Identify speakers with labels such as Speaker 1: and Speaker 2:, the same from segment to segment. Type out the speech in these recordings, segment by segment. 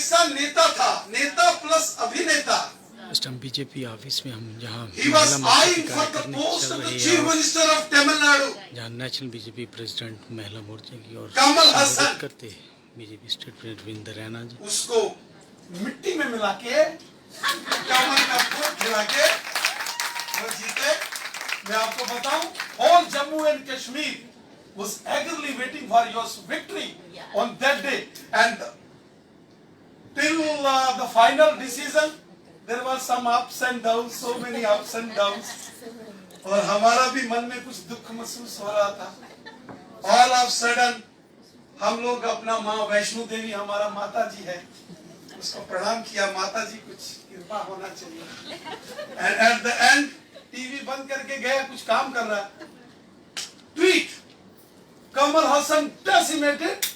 Speaker 1: कैसा नेता था, नेता प्लस अभिनेता।
Speaker 2: स्टम्प बीजेपी ऑफिस में हम जहाँ
Speaker 1: He was eyeing for the post of the Chief Minister of Tamil Nadu.
Speaker 2: जहाँ national BJP president Mahila Morcha की और
Speaker 1: कमल हसन
Speaker 2: करते हैं BJP state president Virendra Raina ji,
Speaker 1: उसको मिट्टी में मिला के कमल का फूल खिला के वो जीते। मैं आपको बताऊं, all Jammu and Kashmir was eagerly waiting for your victory on that day, and till the final decision there was some ups and downs, so many ups and downs, और हमारा भी मन में कुछ दुख महसूस हो रहा था। All of sudden हम लोग अपना माँ वैष्णो देवी हमारा माता जी है, उसको प्रणाम किया, माता जी कुछ कृपा होना चाहिए। And at the end TV बंद करके गया, कुछ काम कर रहा, tweet, Kamal Hasan decimated,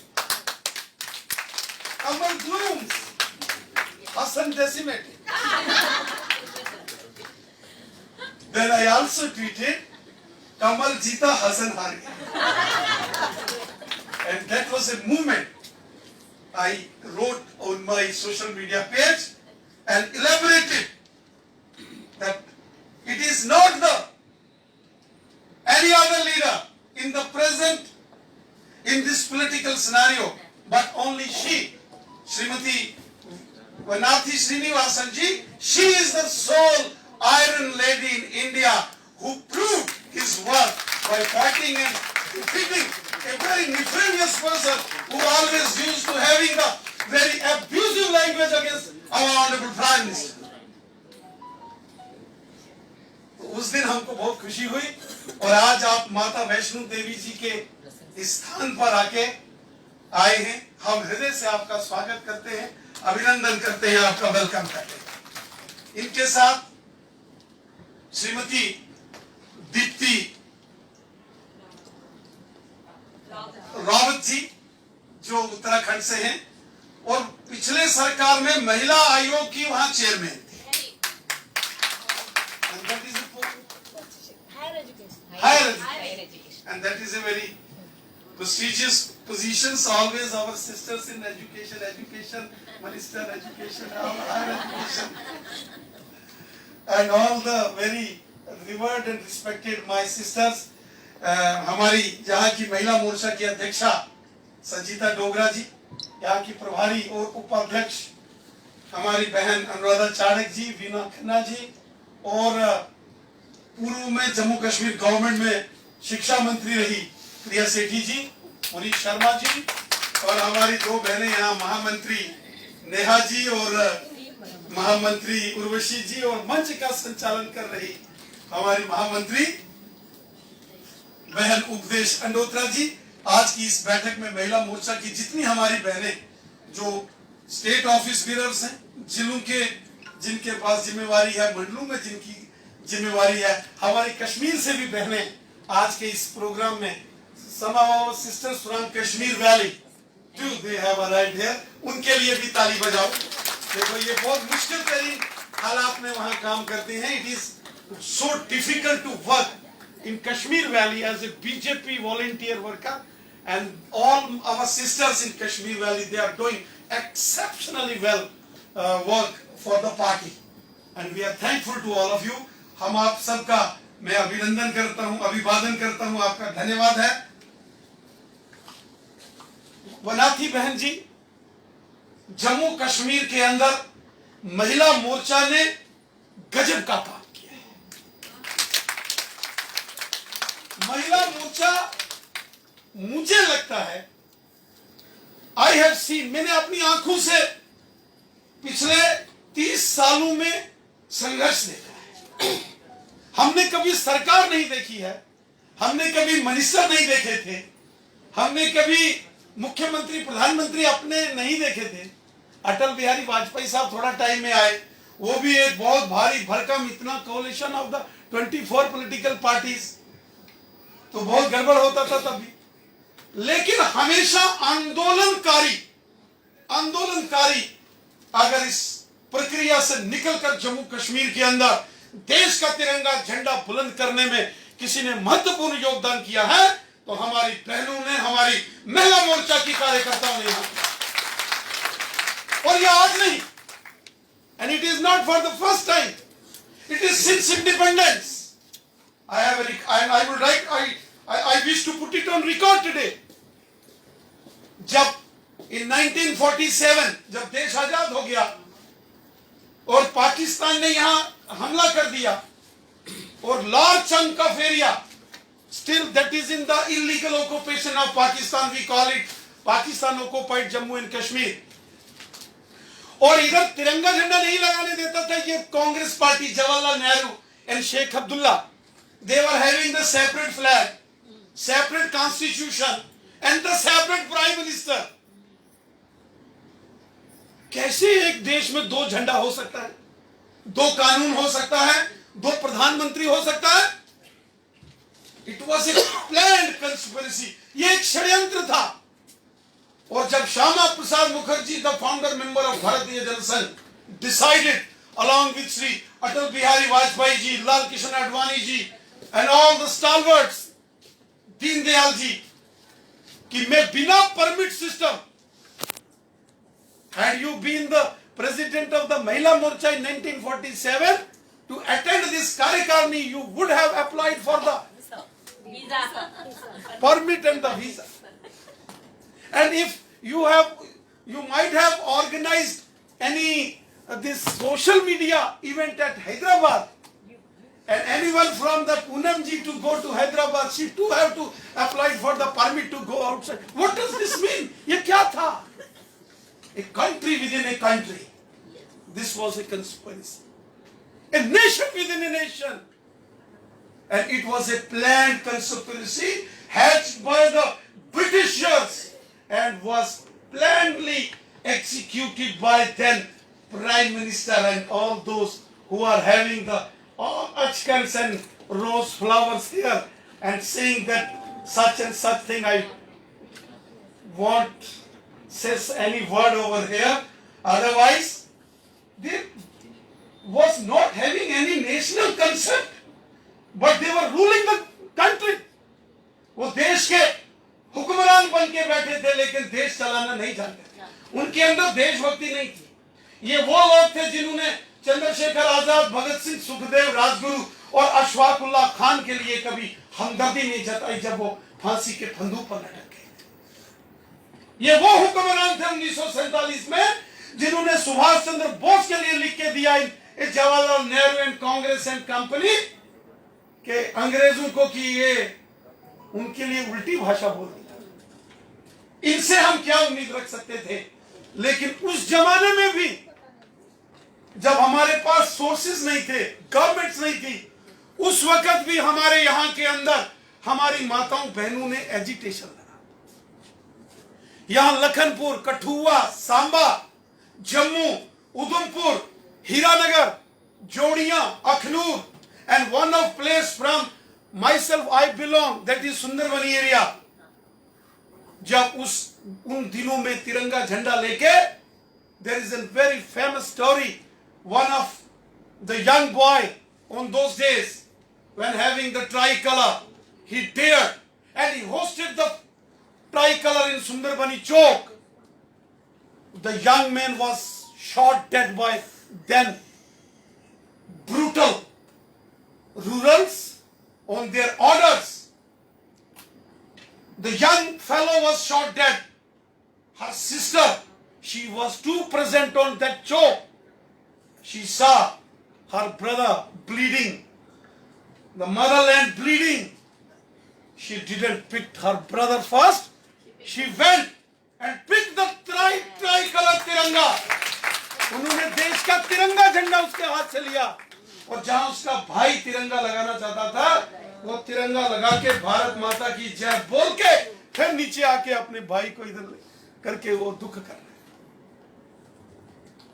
Speaker 1: Kamal glooms, Hasan decimated. Then I also tweeted, Kamal जीता हसन हार गया। And that was a movement. I wrote on my social media page and elaborated that it is not any other leader in the present, in this political scenario, but only she, Srimati Vanathi Srinivasan ji. She is the sole iron lady in India who proved his worth by fighting and defeating a very nefarious person who always used to having the very abusive language against our honorable Prime Minister. तो उस दिन हमको बहुत खुशी हुई, और आज आप माता वैष्णो देवी जी के इस स्थान पर आके आए हैं। हम हृदय से आपका स्वागत करते हैं, अभिनंदन करते हैं, आपका वेलकम करते हैं। इनके साथ श्रीमती दीप्ति रावत जी जो उत्तराखंड से हैं और पिछले सरकार में महिला आयोग की वहां चेयरमैन थी। Higher education. And that is a very prestigious position. So always our sisters in education, minister education, higher education, and all the very revered and respected my sisters. हमारी यहाँ की महिला मोर्चा की अध्यक्षा संजीता डोगरा जी, यहाँ की प्रभारी और उपाध्यक्ष हमारी बहन अनुराधा चाणक जी, वीना खन्ना जी, और पूर्व में जम्मू कश्मीर गवर्नमेंट में शिक्षा मंत्री रही प्रिया सेठी जी, मुनीष शर्मा जी, और हमारी दो बहनें यहाँ महामंत्री नेहा जी और महामंत्री उर्वशी जी, और मंच का संचालन कर रही हमारी महामंत्री बहन उपदेश अंडोत्रा जी। आज की इस बैठक में महिला मोर्चा की जितनी हमारी बहनें जो स्टेट ऑफिस बीयरर्स हैं, जिलों के जिनके पास जिम्मेवारी है, मंडलों में जिनकी जिम्मेवारी है, हमारी कश्मीर से भी बहनें आज के इस प्रोग्राम में, some of our sisters from Kashmir Valley too, they have arrived here, उनके लिए भी ताली बजाओ। देखो ये बहुत मुश्किल तरीन हालात में वहाँ काम करते हैं। It is so difficult to work in Kashmir Valley as a BJP volunteer worker, and all our sisters in Kashmir Valley, they are doing exceptionally well work for the party, and we are thankful to all of you. हम आप सबका मैं अभिनंदन करता हूँ, अभिवादन करता हूँ, आपका धन्यवाद है। वनाथी बहन जी, जम्मू कश्मीर के अंदर महिला मोर्चा ने गजब का काम किया है। महिला मोर्चा, मुझे लगता है, आई हैव सीन, मैंने अपनी आंखों से पिछले 30 सालों में संघर्ष देखा है। हमने कभी सरकार नहीं देखी है, हमने कभी मिनिस्टर नहीं देखे थे, हमने कभी मुख्यमंत्री प्रधानमंत्री अपने नहीं देखे थे। अटल बिहारी वाजपेयी साहब थोड़ा टाइम में आए, वो भी एक बहुत भारी भरकम इतना collision of the 24 political parties, तो बहुत गड़बड़ होता था तभी। लेकिन हमेशा आंदोलनकारी अगर इस प्रक्रिया से निकलकर जम्मू कश्मीर के अंदर देश का तिरंगा झंडा बुलंद करने में किसी ने महत्वपूर्ण योगदान किया है, तो हमारी बहनों ने, हमारी महिला मोर्चा की कार्यकर्ताओं ने। और ये आज नहीं, and it is not for the first time, it is since independence. I would like, I wish to put it on record today. जब in 1947 जब देश आजाद हो गया और पाकिस्तान ने यहां हमला कर दिया और large chunk of area, still that is in the illegal occupation of Pakistan, we call it Pakistan occupied Jammu and Kashmir. और इधर तिरंगा झंडा नहीं लगाने देता था ये Congress party, Jawaharlal Nehru and Sheikh Abdullah. They were having the separate flag, separate constitution and the separate prime minister. कैसे एक देश में दो झंडा हो सकता है, दो कानून हो सकता है, दो प्रधानमंत्री हो सकता है? It was a planned conspiracy. ये एक षड्यंत्र था. और जब Shyama Prasad Mukherjee, the founder member of भारतीय Jansangh, decided along with Sri Atal Bihari Vajpayee ji, Lal Kishan Advani ji and all the stalwarts, Deen Dayal ji, कि मैं बिना permit system, had you been the president of the Mahila Morcha in 1947 to attend this Karyakarni, you would have applied for the permit and the visa. And if you might have organized any this social media event at Hyderabad, and anyone from the Poonam ji to go to Hyderabad, she too have to apply for the permit to go outside. What does this mean? ये क्या था? A country within a country. This was a conspiracy. A nation within a nation. And it was a planned conspiracy hatched by the Britishers and was plannedly executed by then Prime Minister and all those who are having the achkans and rose flowers here and saying that such and such thing. I won't say any word over here. Otherwise, they was not having any national concept, but they were ruling the country. वो देश के हुक्मरान बन के बैठे थे लेकिन देश चलाना नहीं जानते थे. उनके अंदर देशभक्ति नहीं थी. ये वो लोग थे जिन्होंने चंद्रशेखर आजाद, भगत सिंह, सुखदेव, राजगुरु और अशफाकुल्लाह खान के लिए कभी हमदर्दी नहीं जताई जब वो फांसी के फंदू पर लटक गए. ये वो हुक्मरान थे 1947 में जिन्होंने सुभाष चंद्र बोस के लिए लिख के दिया Jawaharlal Nehru and Congress and company के अंग्रेजों को कि ये उनके लिए उल्टी भाषा बोलती था. इनसे हम क्या उम्मीद रख सकते थे? लेकिन उस जमाने में भी जब हमारे पास सोर्सेज नहीं थे, गवर्नमेंट्स नहीं थी, उस वक्त भी हमारे यहां के अंदर हमारी माताओं बहनों ने एजिटेशन लगा. यहां Lakhanpur, Kathua, Samba, Jammu, Udhampur, Hiranagar, जोड़ियां, Akhnoor, and one of place from myself I belong, that is Sundarbani area. जब उन दिनों में तिरंगा झंडा लेके, there is a very famous story. One of the young boy on those days, when having the tricolor, he dared and he hosted the tricolor in Sundarbani Chowk. The young man was shot dead by then brutal rurals on their orders. The young fellow was shot dead. Her sister, she was too present on that chowk. She saw her brother bleeding, the motherland bleeding. She didn't pick her brother first. She went and picked the tricolor tiranga. उन्होंने देश का तिरंगा झंडा उसके हाथ से लिया और जहां उसका भाई तिरंगा लगाना चाहता था, वो तिरंगा लगा के भारत माता की जय बोल के फिर नीचे आके अपने भाई को इधर करके वो दुख कर रहे.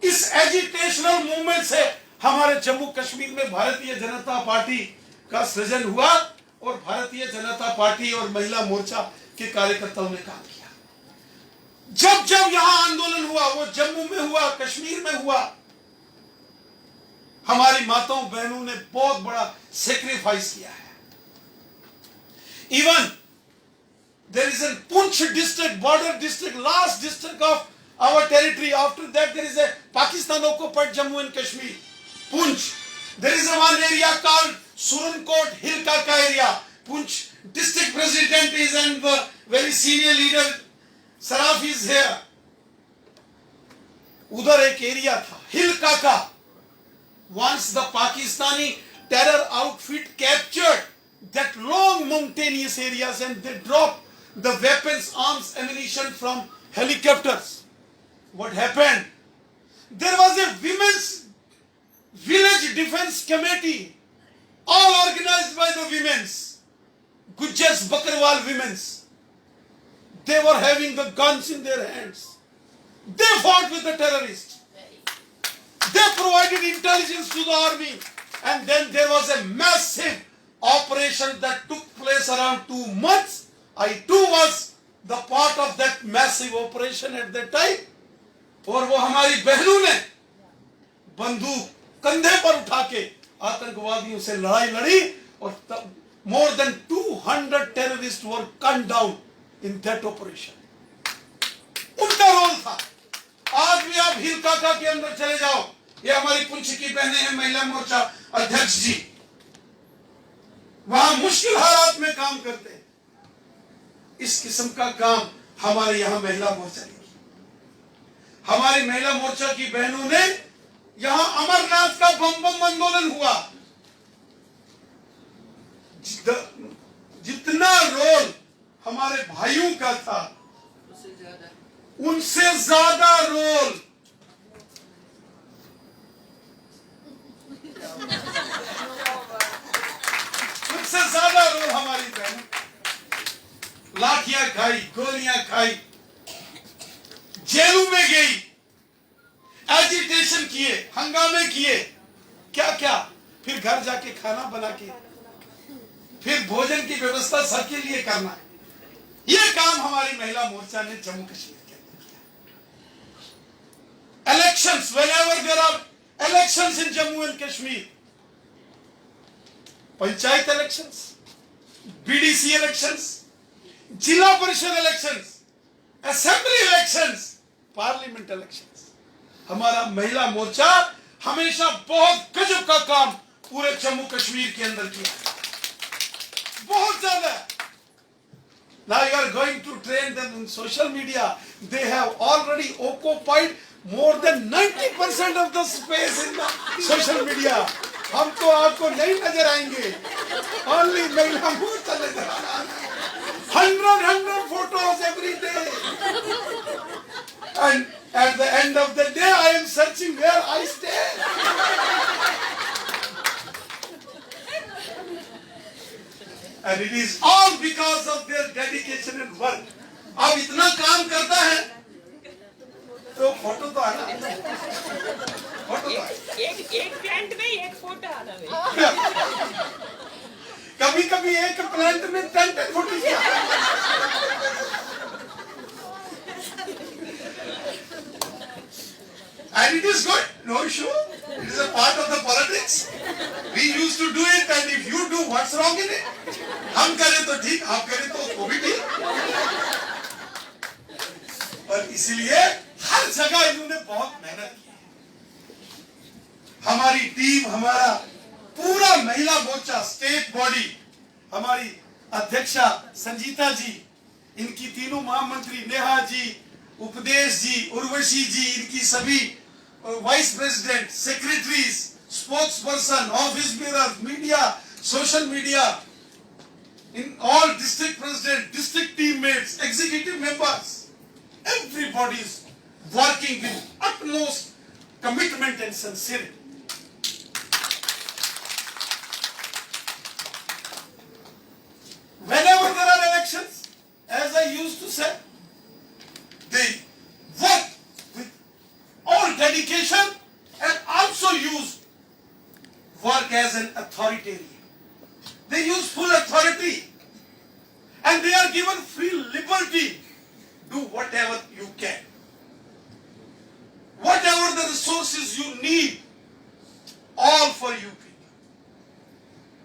Speaker 1: इस एजिटेशनल मूवमेंट से हमारे जम्मू कश्मीर में भारतीय जनता पार्टी का सृजन हुआ और भारतीय जनता पार्टी और महिला मोर्चा के कार्यकर्ताओं ने काम किया. जब जब यहां आंदोलन हुआ, वो जम्मू में हुआ, कश्मीर में हुआ, हमारी माताओं बहनों ने बहुत बड़ा सेक्रीफाइस किया है. Even there is a Poonch district, border district, last district of our territory. After that, there is a Pakistan occupied Jammu and Kashmir, Poonch. There is a one area called Surankot Hill Kaka area. Poonch district president is and the very senior leader Saraf is here. उधर एक area था हिल काका. Once the Pakistani terror outfit captured that long mountainous areas and they dropped the weapons, arms, ammunition from helicopters. What happened? There was a women's village defense committee, all organized by the women's, Gujjars Bakarwal women's. They were having the guns in their hands. They fought with the terrorists. They provided intelligence to the army. And then there was a massive operation that took place around 2 months. I too was the part of that massive operation at that time. और वो हमारी बहनों ने बंदूक कंधे पर उठा के आतंकवादियों से लड़ाई लड़ी और तब more than 200 terrorists were gunned down in that operation. उनका रोल था. आज भी आप हिल काका के अंदर चले जाओ, ये हमारी पुंछ की बहनें हैं, महिला मोर्चा अध्यक्ष जी वहां मुश्किल हालात में काम करते हैं. इस किस्म का काम हमारे यहां महिला मोर्चा ने किया. हमारी महिला मोर्चा की बहनों ने यहां अमरनाथ का बम बम आंदोलन हुआ. जितना रोल हमारे भाइयों का था उनसे ज्यादा रोल हमारी बहनों. लाठियां खाई, गोलियां खाई, जेलों में गई, एजिटेशन किए, हंगामे किए, क्या क्या. फिर घर जाके खाना बना के फिर भोजन की व्यवस्था सबके लिए करना. ये काम हमारी महिला मोर्चा ने जम्मू कश्मीर के अंदर किया. Elections, whenever there are elections in Jammu and Kashmir, panchayat elections, BDC elections, जिला परिषद elections, assembly elections, parliament elections, हमारा महिला मोर्चा हमेशा बहुत गजब का काम पूरे जम्मू कश्मीर के अंदर किया, बहुत ज्यादा. Now you are going to train them in social media. They have already occupied more than 90% of the space in the social media. हम तो आपको नहीं नजर आएंगे. Only महिला मोर्चा नजर आना. 100 photos every day. And at the end of the day, I am searching where I stay. And it is all because of their dedication and work. अब इतना काम करता है तो फोटो तो आना, फोटो तो
Speaker 3: एक प्लांट में एक फोटो आना है.
Speaker 1: कभी कभी एक प्लांट में 10 photo. And it is good, no issue. It is a part of the politics. We used to do it, and if you do, what's wrong in it? हम करें तो ठीक, आप करें तो उसको भी ठीक. और इसलिए हर जगह इन्होंने बहुत मेहनत की. हमारी टीम, हमारा पूरा महिला मोर्चा स्टेट बॉडी, हमारी अध्यक्षा संजीता जी, इनकी तीनों महामंत्री नेहा जी, उपदेश जी, उर्वशी जी, इनकी सभी vice president, secretaries, spokesperson, office bearer, media, social media, in all district president, district teammates, executive members, everybody is working with utmost commitment and sincerity. Whenever there are elections, as I used to say, they work with all dedication and also use work as an authoritarian. They use full authority and they are given free liberty. Do whatever you can. Whatever the resources you need, all for you people.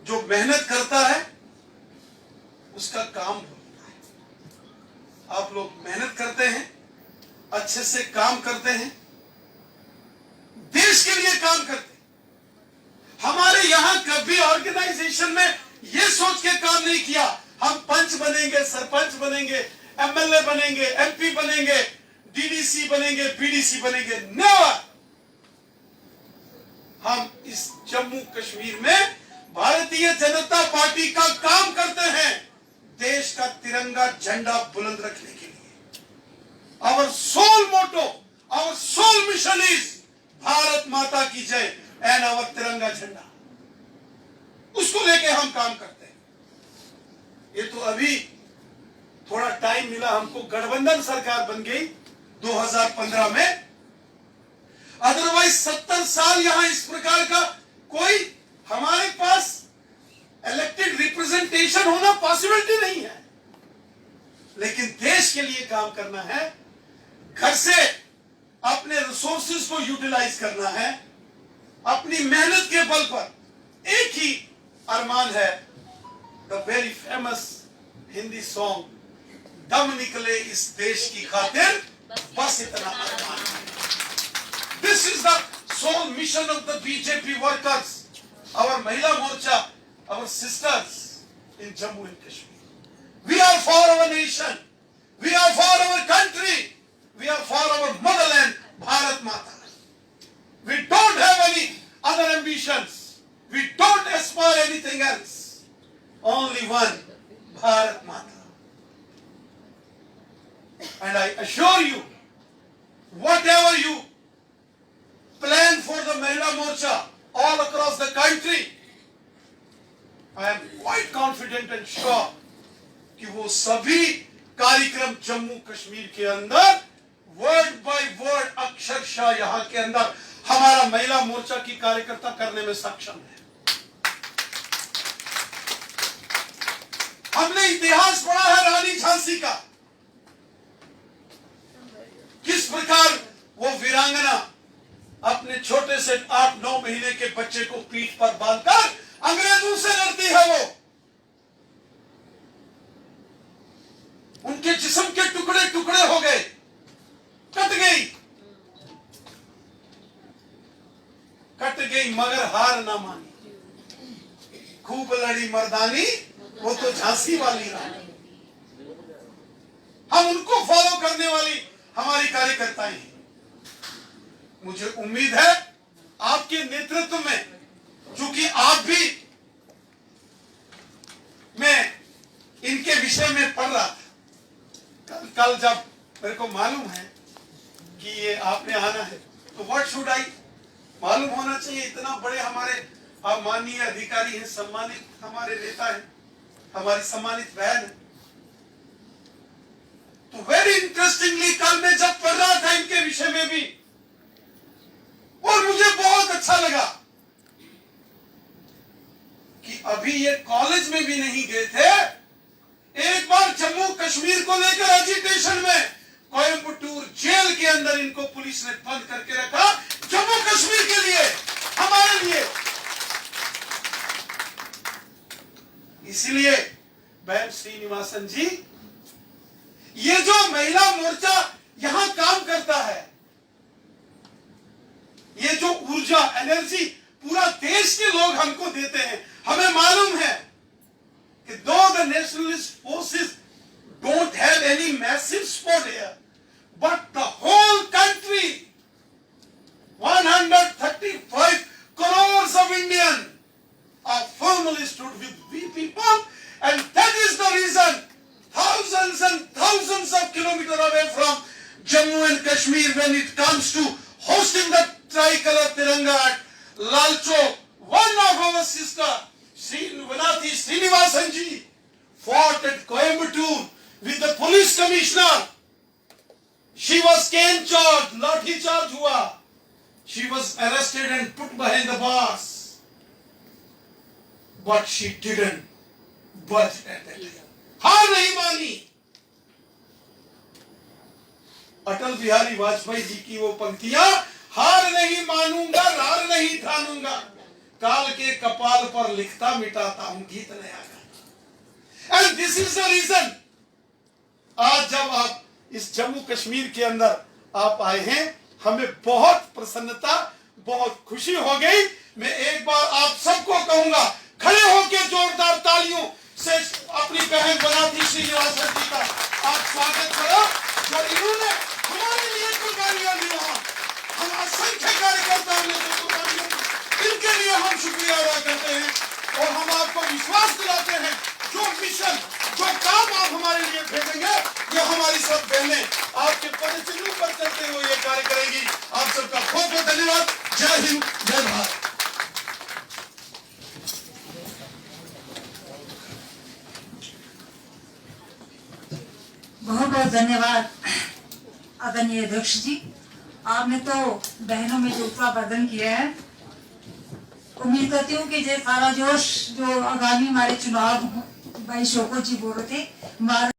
Speaker 1: जो मेहनत करता है उसका काम होता है. आप लोग मेहनत करते हैं, अच्छे से काम करते हैं, देश के लिए काम करते हैं। हमारे यहां कभी ऑर्गेनाइजेशन में ये सोच के काम नहीं किया हम पंच बनेंगे, सरपंच बनेंगे, एमएलए बनेंगे, एमपी बनेंगे, डीडीसी बनेंगे, पीडीसी बनेंगे। नेवर। हम इस जम्मू कश्मीर में भारतीय जनता पार्टी का काम करते हैं, देश का तिरंगा झंडा बुलंद रखने के लिए। Our sole motto, our sole mission is Bharat माता की जय एंड आवर तिरंगा झंडा। उसको लेके हम काम करते हैं। ये तो अभी थोड़ा टाइम मिला हमको, गठबंधन सरकार बन गई 2015 में। अदरवाइज 70 साल यहां इस प्रकार का कोई हमारे पास इलेक्टेड रिप्रेजेंटेशन होना पॉसिबिलिटी नहीं है। लेकिन देश के लिए काम करना है, घर से अपने रिसोर्सेज को यूटिलाइज करना है, अपनी मेहनत के बल पर। एक ही अरमान है, the very famous Hindi song, दम निकले इस देश की खातिर, बस इतना अरमान है। This is the sole mission of the BJP workers, our Mahila Morcha, our sisters in Jammu and Kashmir. We are for our nation. We are for our country. We are for our motherland, Bharat Mata. We don't have any other ambitions. We don't aspire anything else. Only one, Bharat Mata. And I assure you, whatever you plan for the Mahila Morcha, all across the country, I am quite confident and sure कि वो सभी कार्यक्रम जम्मू कश्मीर के अंदर word by word अक्षरशः यहां के अंदर हमारा महिला मोर्चा की कार्यकर्ता करने में सक्षम है। हमने इतिहास पढ़ा है रानी झांसी का, किस प्रकार वो वीरांगना अपने छोटे से 8-9 महीने के बच्चे को पीठ पर बांधकर अंग्रेजों से लड़ती है। वो उनके जिस्म के टुकड़े टुकड़े हो गए, कट गई मगर हार ना मानी। खूब लड़ी मर्दानी, वो तो झांसी वाली रानी। हम उनको फॉलो करने वाली हमारी कार्यकर्ताएं हैं। मुझे उम्मीद है आपके नेतृत्व में, क्योंकि आप भी, मैं इनके विषय में पढ़ रहा था कल जब मेरे को मालूम है कि ये आपने आना है, तो व्हाट शुड आई, मालूम होना चाहिए इतना बड़े हमारे आप माननीय अधिकारी हैं, सम्मानित हमारे नेता हैं, हमारी सम्मानित बहन है। तो वेरी इंटरेस्टिंगली कल मैं जब पढ़ रहा था इनके विषय में भी, और मुझे बहुत अच्छा लगा कि अभी ये कॉलेज में भी नहीं गए थे, एक बार जम्मू कश्मीर को लेकर एजिटेशन में कोयम्बटूर जेल के अंदर इनको पुलिस ने बंद करके रखा, जम्मू कश्मीर के लिए, हमारे लिए। इसलिए बहन श्रीनिवासन जी, ये जो महिला मोर्चा यहां काम करता है, ये जो ऊर्जा एनर्जी पूरा देश के लोग हमको देते हैं, हमें मालूम है कि though the nationalist forces don't have any massive support here, but the whole country 135 crores of Indian are firmly stood with we people, and that is the reason thousands and thousands of kilometers away from Jammu and Kashmir, when it comes to hosting the tricolor Tiranga at Lal Chowk, one of our sister, Vinati Srinivasan ji, fought at Coimbatore with the police commissioner. She was cane charged, lathi charge hua. She was arrested and put behind the bars. But she didn't budge at that time. हार नहीं मानी। अटल बिहारी वाजपेयी जी की वो पंक्तियां, हार नहीं मानूंगा, रार नहीं ठानूंगा, काल के कपाल पर लिखता मिटाता हूं गीत नया गाता। And this is the reason, आज जब आप इस जम्मू कश्मीर के अंदर आप आए हैं, हमें बहुत प्रसन्नता, बहुत खुशी हो गई। मैं एक बार आप सबको कहूंगा, खड़े होकर जोरदार तालियों से अपनी बहन बनाती श्रीनिवासन जी का आप स्वागत करो, जो इन्होंने हमारे लिए कुर्बानियां दी। हम असंख्य कार्यकर्ताओं ने जो कुर्बानियां दी, इनके लिए हम शुक्रिया अदा करते हैं और हम आपको विश्वास दिलाते हैं, जो मिशन, जो काम आप हमारे लिए भेजेंगे, ये हमारी सब बहनें आपके पदचिन्हों पर चलते हुए ये कार्य करेंगी। आप सबका बहुत बहुत धन्यवाद। जय हिंद, जय भारत।
Speaker 4: बहुत बहुत धन्यवाद आदरणीय अध्यक्ष जी, आपने तो बहनों में जो उत्साहवर्धन किया है। उम्मीद करती हूँ कि ये सारा जोश जो आगामी हमारे चुनाव भाई शोको जी बोल रहे थे,